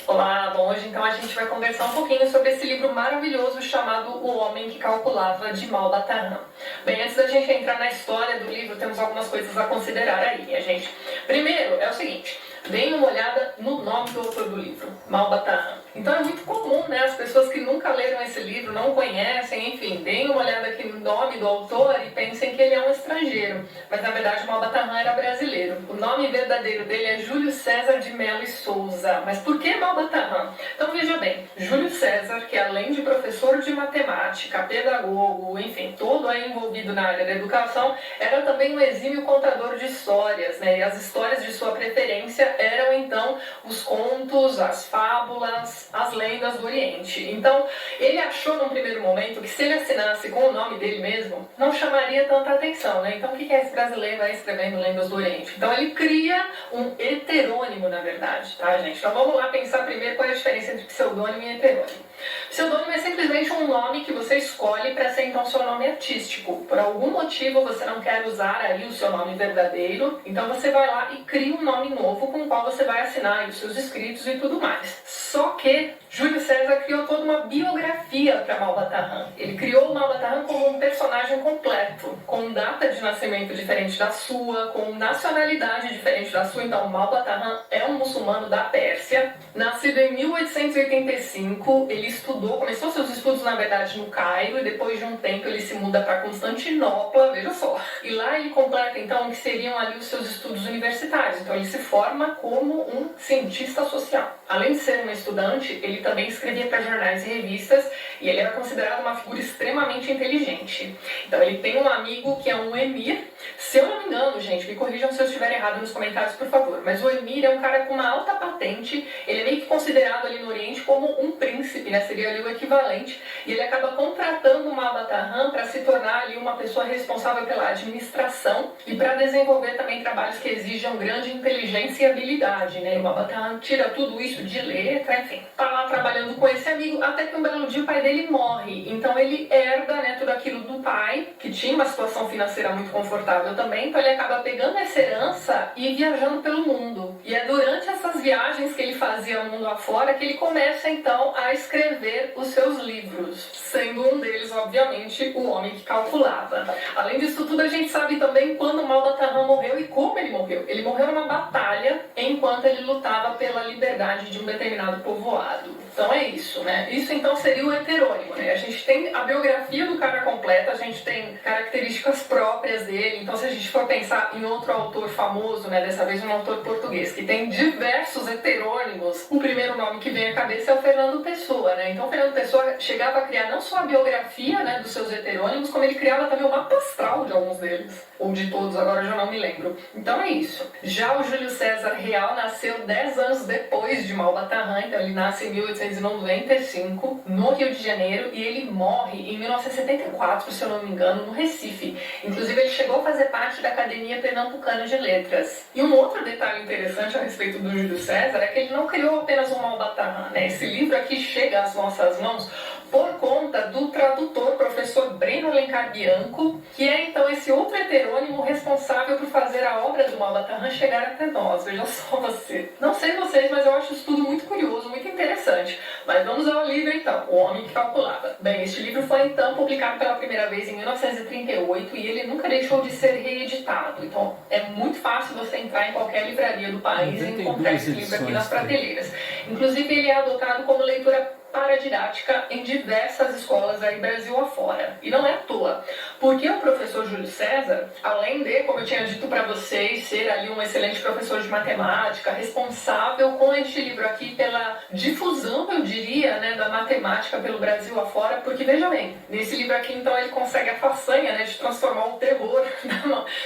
Olá, bom, hoje então a gente vai conversar um pouquinho sobre esse livro maravilhoso chamado O Homem que Calculava, de Malbataan. Bem, antes da gente entrar na história do livro, temos algumas coisas a considerar aí, minha gente. Primeiro, é o seguinte, deem uma olhada no nome do autor do livro, Malbataan. Então é muito comum, né, as pessoas que nunca leram esse livro, não conhecem, enfim, deem uma olhada aqui no nome do autor e pensem que ele é um estrangeiro. Mas na verdade Malbataan era brasileiro. O nome verdadeiro dele é Júlio César de Mello e Souza. Mas por que Malbataan? Então veja bem, Júlio César, que além de professor de matemática, pedagogo, enfim, todo aí envolvido na área da educação, era também um exímio contador de histórias, né? E as histórias de sua preferência eram então os contos, as fábulas, as lendas do Oriente. Então, ele achou num primeiro momento que se ele assinasse com o nome dele mesmo, não chamaria tanta atenção, né? Então, o que é esse brasileiro aí escrevendo lendas do Oriente? Então, ele cria um heterônimo, na verdade, tá, gente? Então, vamos lá pensar primeiro qual é a diferença entre pseudônimo e heterônimo. Pseudônimo é simplesmente um nome que você escolhe para ser, então, seu nome artístico. Por algum motivo, você não quer usar aí o seu nome verdadeiro, então você vai lá e cria um nome novo com o qual você vai assinar aí os seus escritos e tudo mais. Só que Júlio César criou toda uma biografia para Malbataan. Ele criou o Malbataan como um personagem completo, com data de nascimento diferente da sua, com nacionalidade diferente da sua. Então, Malbataan é um muçulmano da Pérsia, nascido em 1885. Ele estudou, começou seus estudos, na verdade, no Cairo, e depois de um tempo ele se muda para Constantinopla, veja só. E lá ele completa, então, o que seriam ali os seus estudos universitários. Então, ele se forma como um cientista social. Além de ser um estudante, ele também escrevia para jornais e revistas, e ele era considerado uma figura extremamente inteligente. Então, ele tem um amigo que é um emir. Se eu não me engano, gente, me corrijam se eu estiver errado nos comentários, por favor, mas o emir é um cara com uma alta patente. Ele é meio que considerado ali no Oriente como um príncipe, né? Seria ali o equivalente, e ele acaba contratando o Malbataan para se tornar ali uma pessoa responsável pela administração e para desenvolver também trabalhos que exijam grande inteligência e habilidade, né? O Malbataan tira tudo isso de letra, enfim, tá lá trabalhando com esse amigo, até que um belo dia o pai dele morre. Então ele herda, né, tudo aquilo do pai, que tinha uma situação financeira muito confortável também, então ele acaba pegando essa herança e viajando pelo mundo. E é durante essas viagens que ele fazia o mundo afora que ele começa então a escrever os seus livros, sendo um deles, obviamente, O Homem que Calculava. Além disso tudo, a gente sabe também quando Malbataan morreu e como ele morreu. Ele morreu numa batalha enquanto ele lutava pela liberdade de um determinado povoado. Então é isso, né? Isso então seria o heterônimo, né? A gente tem a biografia do cara completa, a gente tem características próprias dele. Então, se a gente for pensar em outro autor famoso, né? Dessa vez um autor português, que tem diversos heterônimos, o primeiro nome que vem à cabeça é o Fernando Pessoa, né? Então, Fernando Pessoa chegava a criar não só a biografia, né, dos seus heterônimos, como ele criava também o mapa astral de alguns deles. Ou de todos, agora eu já não me lembro. Então é isso. Já o Júlio César Real nasceu 10 anos depois de Malbataan, então ele nasce em 1895, no Rio de Janeiro, e ele morre em 1974, se eu não me engano, no Recife. Inclusive, ele chegou a fazer parte da Academia Pernambucana de Letras. E um outro detalhe interessante a respeito do Júlio César é que ele não criou apenas um Malbataan, né? Esse livro aqui chega às nossas mãos por conta do tradutor, professor Breno Alencar Bianco, que é então esse outro heterônimo responsável por fazer a obra do Malbataan chegar até nós. Veja só você. Não sei vocês, mas eu acho isso tudo muito curioso, muito interessante. Mas vamos ao livro então, O Homem que Calculava. Bem, este livro foi então publicado pela primeira vez em 1938 e ele nunca deixou de ser reeditado. Então é muito fácil você entrar em qualquer livraria do país e encontrar esse livro aqui nas prateleiras. Inclusive ele é adotado como leitura paradidática em diversas escolas aí Brasil afora. E não é à toa, porque o professor Júlio César, além de, como eu tinha dito para vocês, ser ali um excelente professor de matemática, responsável com este livro aqui pela difusão, eu diria, né, da matemática pelo Brasil afora, porque veja bem, nesse livro aqui então ele consegue a façanha, né, de transformar o terror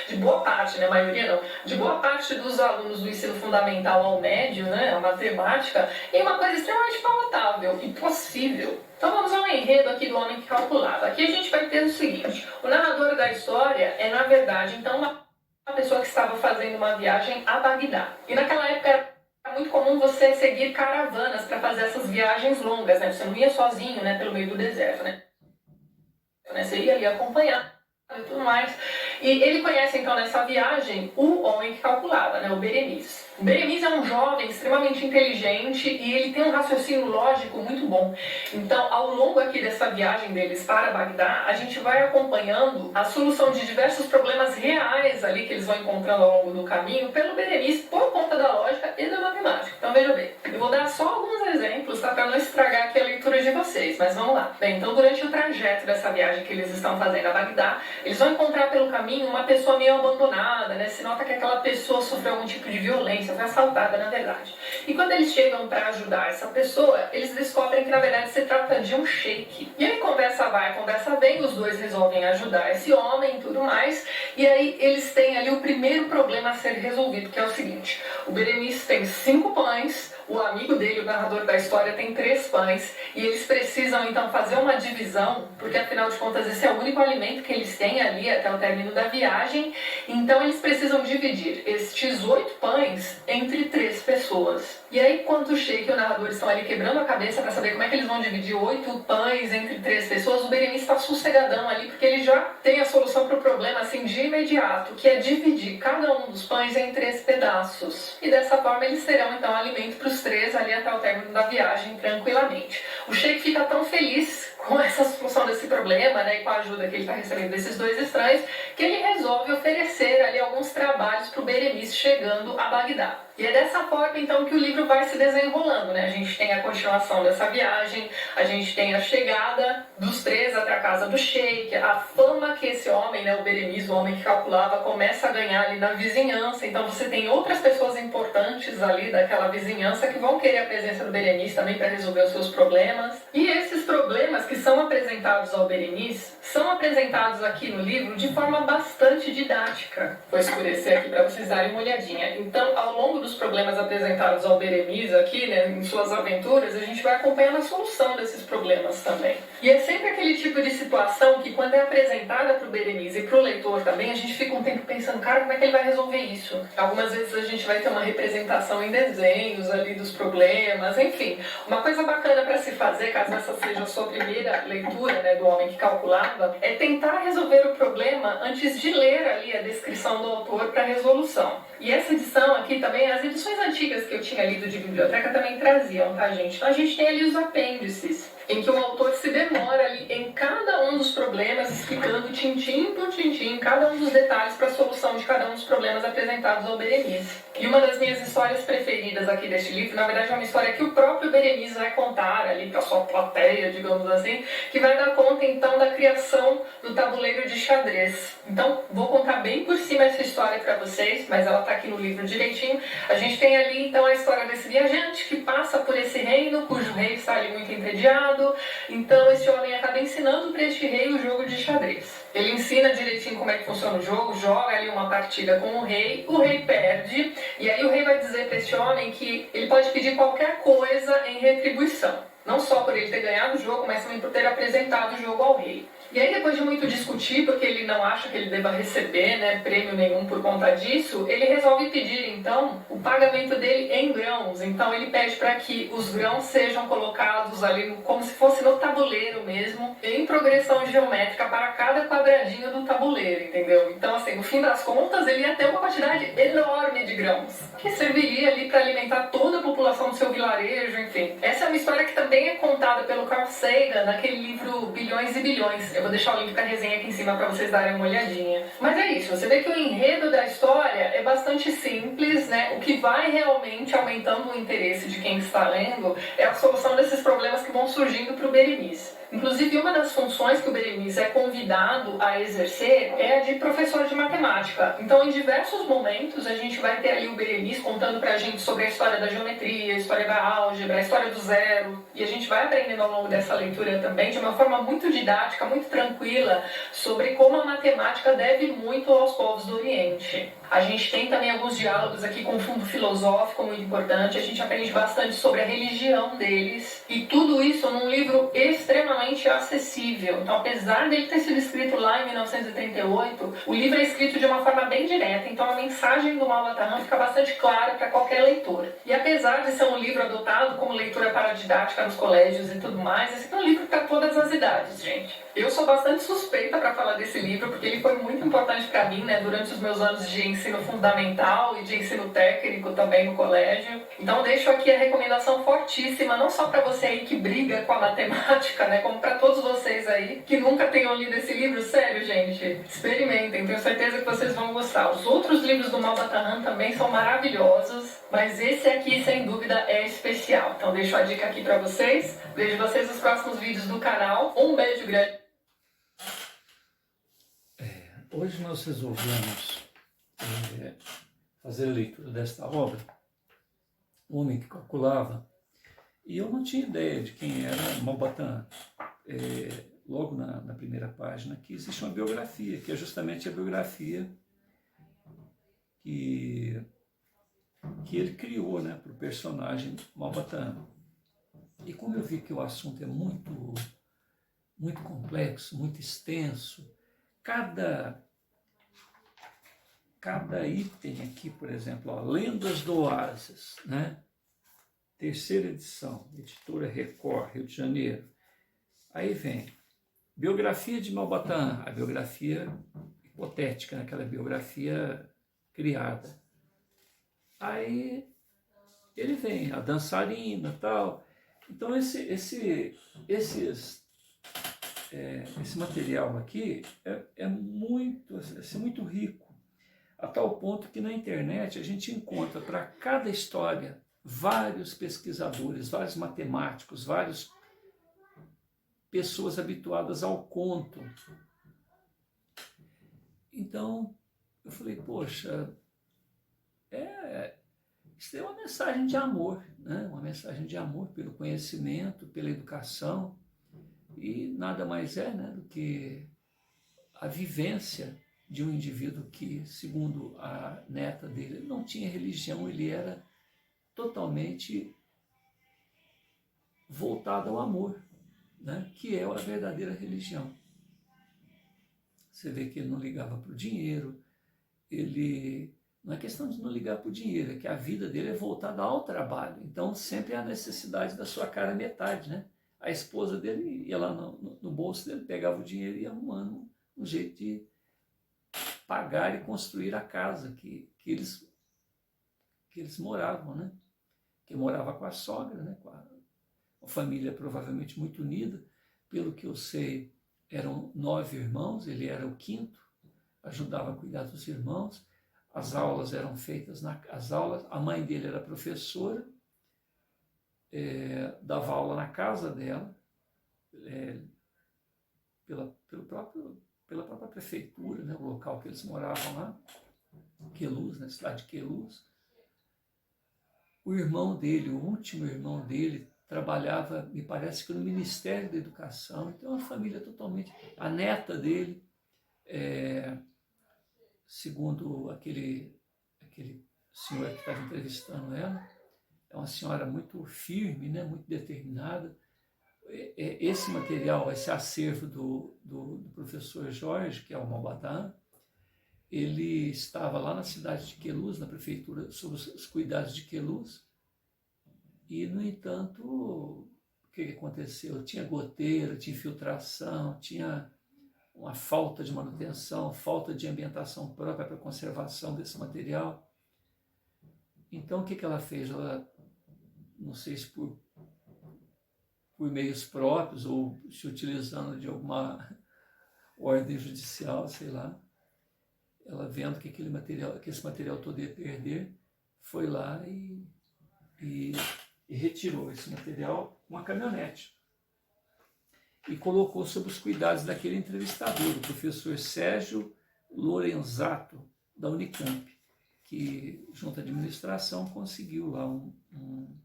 de boa parte, né, a maioria não, de boa parte dos alunos do ensino fundamental ao médio, né, a matemática, em uma coisa extremamente palatável e possível. Então vamos ao enredo aqui do Homem que Calculava. Aqui a gente vai ter o seguinte: o narrador da história é, na verdade, então uma pessoa que estava fazendo uma viagem a Bagdá. E naquela época era muito comum você seguir caravanas para fazer essas viagens longas, né? Você não ia sozinho, né, pelo meio do deserto, né? Você ia ali acompanhar e tudo mais. E ele conhece então nessa viagem o Homem que Calculava, né, o Berenice. O Berenice é um jovem extremamente inteligente e ele tem um raciocínio lógico muito bom. Então, ao longo aqui dessa viagem deles para Bagdá, a gente vai acompanhando a solução de diversos problemas reais ali que eles vão encontrando ao longo do caminho pelo Berenice por conta da lógica e da matemática. Então, veja bem, eu vou dar só alguns exemplos, tá, para não estragar aqui a leitura leituras de vocês, mas vamos lá. Bem, então durante o trajeto dessa viagem que eles estão fazendo a Bagdá, eles vão encontrar pelo caminho uma pessoa meio abandonada, né? Se nota que aquela pessoa sofreu algum tipo de violência, foi assaltada na verdade. E quando eles chegam para ajudar essa pessoa, eles descobrem que na verdade se trata de um sheik. E aí conversa vai, conversa vem, os dois resolvem ajudar esse homem e tudo mais, e aí eles têm ali o primeiro problema a ser resolvido, que é o seguinte: o Berenice tem 5 pães, o amigo dele, o narrador da história, tem 3 pães, e eles precisam então fazer uma divisão, porque afinal de contas esse é o único alimento que eles têm ali até o término da viagem, então eles precisam dividir estes 8 pães entre 3 pessoas. E aí, enquanto o sheik e o narrador estão ali quebrando a cabeça para saber como é que eles vão dividir 8 pães entre 3 pessoas, o Berenice está sossegadão ali, porque ele já tem a solução para o problema assim de imediato, que é dividir cada um dos pães em 3 pedaços. E dessa forma eles terão então alimento para os 3 ali até o término da viagem tranquilamente. O sheik fica tão feliz com essa solução desse problema, né, e com a ajuda que ele está recebendo desses 2 estranhos, que ele resolve oferecer ali alguns trabalhos para o Berenice chegando a Bagdá. E é dessa forma, então, que o livro vai se desenrolando, né? A gente tem a continuação dessa viagem, a gente tem a chegada dos 3 até a casa do sheik, a fama que esse homem, né, o Berenice, o homem que calculava, começa a ganhar ali na vizinhança. Então você tem outras pessoas importantes ali daquela vizinhança que vão querer a presença do Berenice também para resolver os seus problemas. E esses problemas que são apresentados ao Berenice são apresentados aqui no livro de forma bastante didática. Vou escurecer aqui para vocês darem uma olhadinha. Então, ao longo dos problemas apresentados ao Berenice aqui, né, em suas aventuras, a gente vai acompanhando a solução desses problemas também. E é sempre aquele tipo de situação que, quando é apresentada para o Berenice e para o leitor também, a gente fica um tempo pensando, cara, como é que ele vai resolver isso? Algumas vezes a gente vai ter uma representação em desenhos ali dos problemas, enfim. Uma coisa bacana para se fazer, caso essa seja a sua primeira leitura, né, do Homem que Calculava, é tentar resolver o problema antes de ler ali a descrição do autor para a resolução. E essa edição aqui também, as edições antigas que eu tinha lido de biblioteca também traziam, tá, gente? Então a gente tem ali os apêndices, em que o autor se demora ali em cada um dos problemas, explicando tintim por tintim cada um dos detalhes para a solução de cada um dos problemas apresentados ao Berenice. E uma das minhas histórias preferidas aqui deste livro, na verdade é uma história que o próprio Berenice vai contar ali para sua plateia, digamos assim, que vai dar conta então da criação do tabuleiro de xadrez. Então vou contar bem por cima essa história para vocês, mas ela está aqui no livro direitinho. A gente tem ali então a história desse viajante que passa por esse reino, cujo rei está ali muito entediado. Então esse homem acaba ensinando para este rei o jogo de xadrez. Ele ensina direitinho como é que funciona o jogo, joga ali uma partida com o rei perde, e aí o rei vai dizer para este homem que ele pode pedir qualquer coisa em retribuição. Não só por ele ter ganhado o jogo, mas também por ter apresentado o jogo ao rei. E aí, depois de muito discutir, porque ele não acha que ele deva receber, né, prêmio nenhum por conta disso, ele resolve pedir, então, o pagamento dele em grãos. Então, ele pede para que os grãos sejam colocados ali, como se fosse no tabuleiro mesmo, em progressão geométrica para cada quadradinho do tabuleiro, entendeu? Então, assim, no fim das contas, ele ia ter uma quantidade enorme de grãos, que serviria ali para alimentar toda a população do seu vilarejo, enfim. Essa é uma história que também é contada pelo Carl Sagan, naquele livro Bilhões e Bilhões. Eu vou deixar o link para a resenha aqui em cima para vocês darem uma olhadinha. Mas é isso, você vê que o enredo da história é bastante simples, né? O que vai realmente aumentando o interesse de quem está lendo é a solução desses problemas que vão surgindo para o Berenice. Inclusive, uma das funções que o Berenice é convidado a exercer é a de professor de matemática. Então, em diversos momentos, a gente vai ter ali o Berenice contando pra gente sobre a história da geometria, a história da álgebra, a história do zero. E a gente vai aprendendo ao longo dessa leitura também, de uma forma muito didática, muito tranquila, sobre como a matemática deve muito aos povos do Oriente. A gente tem também alguns diálogos aqui com fundo filosófico muito importante, a gente aprende bastante sobre a religião deles, e tudo isso num livro extremamente acessível. Então, apesar dele ter sido escrito lá em 1938, o livro é escrito de uma forma bem direta, então a mensagem do Malba Tahan fica bastante clara para qualquer leitor. E apesar de ser um livro adotado como leitura paradidática nos colégios e tudo mais, esse é um livro para todas as idades, gente. Eu sou bastante suspeita para falar desse livro, porque ele foi muito importante para mim, né, durante os meus anos de ensino ensino fundamental e de ensino técnico também no colégio. Então deixo aqui a recomendação fortíssima, não só para você aí que briga com a matemática, né, como para todos vocês aí que nunca tenham lido esse livro. Sério, gente, experimentem, tenho certeza que vocês vão gostar. Os outros livros do Malbataan também são maravilhosos, mas esse aqui, sem dúvida, é especial. Então deixo a dica aqui para vocês. Vejo vocês nos próximos vídeos do canal. Um beijo grande. Hoje nós resolvemos fazer a leitura desta obra, O Homem que Calculava, e eu não tinha ideia de quem era Malbataan. Logo na primeira página aqui existe uma biografia, que é justamente a biografia que ele criou, né, para o personagem Malbataan. E como eu vi que o assunto é muito complexo, muito extenso, cada item aqui, por exemplo, ó, Lendas do Oásis, né? Terceira edição, editora Record, Rio de Janeiro. Aí vem biografia de Malbataan, a biografia hipotética, né? Aquela biografia criada. Aí ele vem, a dançarina, tal. Então esse material aqui é muito rico, a tal ponto que na internet a gente encontra para cada história vários pesquisadores, vários matemáticos, várias pessoas habituadas ao conto. Então eu falei, poxa, isso é uma mensagem de amor, né? Uma mensagem de amor pelo conhecimento, pela educação, e nada mais é, né, do que a vivência de um indivíduo que, segundo a neta dele, não tinha religião, ele era totalmente voltado ao amor, né, que é a verdadeira religião. Você vê que ele não ligava para o dinheiro, não é questão de não ligar para o dinheiro, é que a vida dele é voltada ao trabalho. Então, sempre há a necessidade da sua cara metade, né? A esposa dele ia lá no bolso dele, pegava o dinheiro e ia arrumando um jeito de pagar e construir a casa que eles moravam, né? Que morava com a sogra, né? Com uma família provavelmente muito unida. Pelo que eu sei, eram 9 irmãos, ele era o quinto, ajudava a cuidar dos irmãos. As aulas eram feitas a mãe dele era professora, dava aula na casa dela, pela própria prefeitura, né, o local que eles moravam lá, Queluz, na cidade de Queluz. O irmão dele, o último irmão dele, trabalhava, me parece que no Ministério da Educação. Então, uma família totalmente... A neta dele, segundo aquele senhor que estava entrevistando ela, é uma senhora muito firme, né, muito determinada. Esse material, esse acervo do professor Jorge, que é o Malbataan, ele estava lá na cidade de Queluz, na prefeitura, sob os cuidados de Queluz, e, no entanto, o que aconteceu? Tinha goteira, tinha infiltração, tinha uma falta de manutenção, falta de ambientação própria para a conservação desse material. Então, o que ela fez? Ela, não sei se por meios próprios ou se utilizando de alguma ordem judicial, sei lá, ela vendo que esse material todo ia perder, foi lá e retirou esse material com uma caminhonete e colocou sob os cuidados daquele entrevistador, o professor Sérgio Lorenzato, da Unicamp, que, junto à administração, conseguiu lá um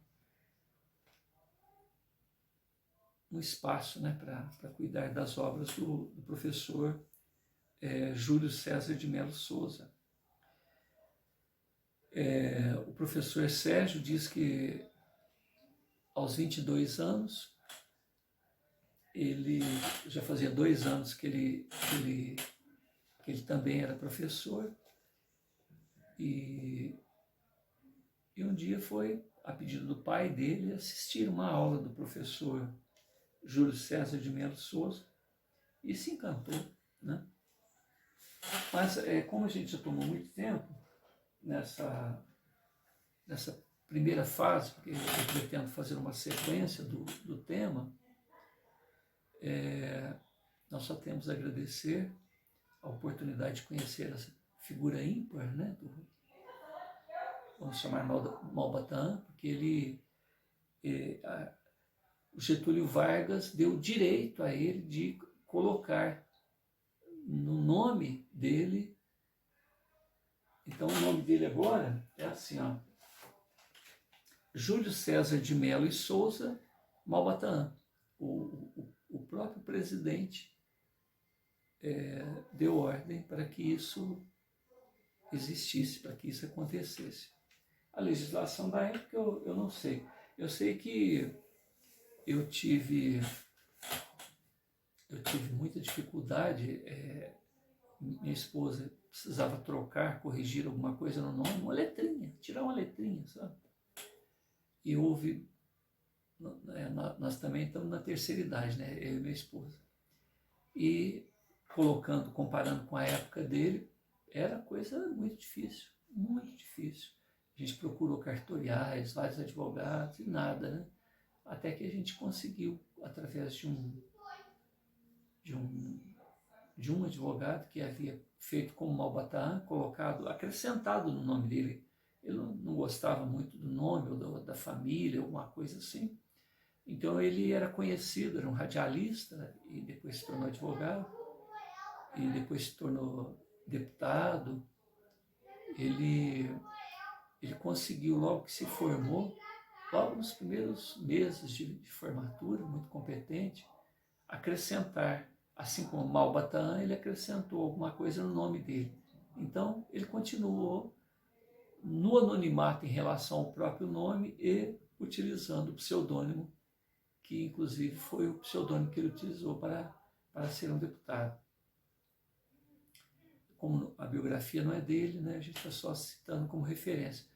espaço, né, para cuidar das obras do professor Júlio César de Melo Souza. O professor Sérgio diz que, aos 22 anos, ele já fazia 2 anos que ele também era professor, e um dia foi, a pedido do pai dele, assistir uma aula do professor Júlio César de Melo Souza, e se encantou, né? Mas, como a gente já tomou muito tempo, nessa primeira fase, porque eu pretendo fazer uma sequência do tema, nós só temos a agradecer a oportunidade de conhecer essa figura ímpar, né, vamos chamar Malba Tahan, porque o Getúlio Vargas deu direito a ele de colocar no nome dele. Então o nome dele agora é assim, ó, Júlio César de Mello e Souza Malba Tahan. O próprio presidente deu ordem para que isso existisse, para que isso acontecesse. A legislação da época eu não sei. Eu sei que eu tive muita dificuldade. Minha esposa precisava trocar, corrigir alguma coisa no nome, uma letrinha, tirar uma letrinha, sabe? E houve, nós também estamos na terceira idade, né? Eu e minha esposa. E comparando com a época dele, era coisa muito difícil, muito difícil. A gente procurou cartoriais, vários advogados e nada, né? Até que a gente conseguiu, através de um advogado que havia feito como Malba Tahan, acrescentado no nome dele. Ele não gostava muito do nome ou da família, alguma coisa assim. Então ele era conhecido, era um radialista, e depois se tornou advogado, e depois se tornou deputado. Ele conseguiu, logo que se formou, logo nos primeiros meses de formatura, muito competente, acrescentar, assim como Malba Tahan, ele acrescentou alguma coisa no nome dele. Então ele continuou no anonimato em relação ao próprio nome e utilizando o pseudônimo, que inclusive foi o pseudônimo que ele utilizou para ser um deputado. Como a biografia não é dele, né, a gente está só citando como referência.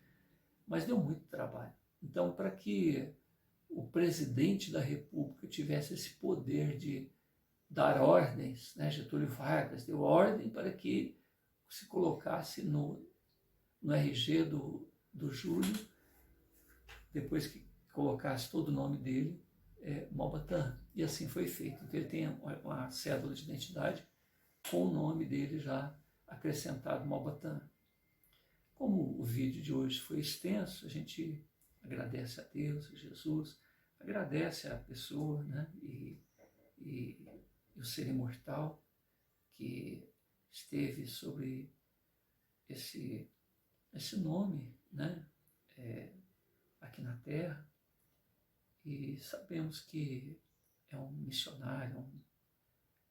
Mas deu muito trabalho. Então, para que o presidente da República tivesse esse poder de dar ordens, né, Getúlio Vargas deu ordem para que se colocasse no RG do Júlio, depois que colocasse todo o nome dele, Malba Tahan. E assim foi feito. Então ele tem uma cédula de identidade com o nome dele já acrescentado, Malba Tahan. Como o vídeo de hoje foi extenso, a gente agradece a Deus, a Jesus, agradece a pessoa, né, e o ser imortal que esteve sobre esse nome, né, aqui na Terra, e sabemos que é um missionário,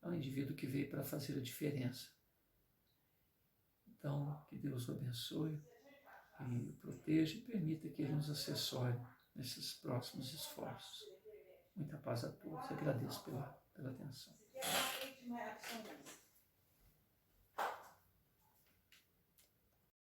é um indivíduo que veio para fazer a diferença. Então, que Deus o abençoe e o proteja e permita que Ele nos assessore nesses próximos esforços. Muita paz a todos. Agradeço pela atenção.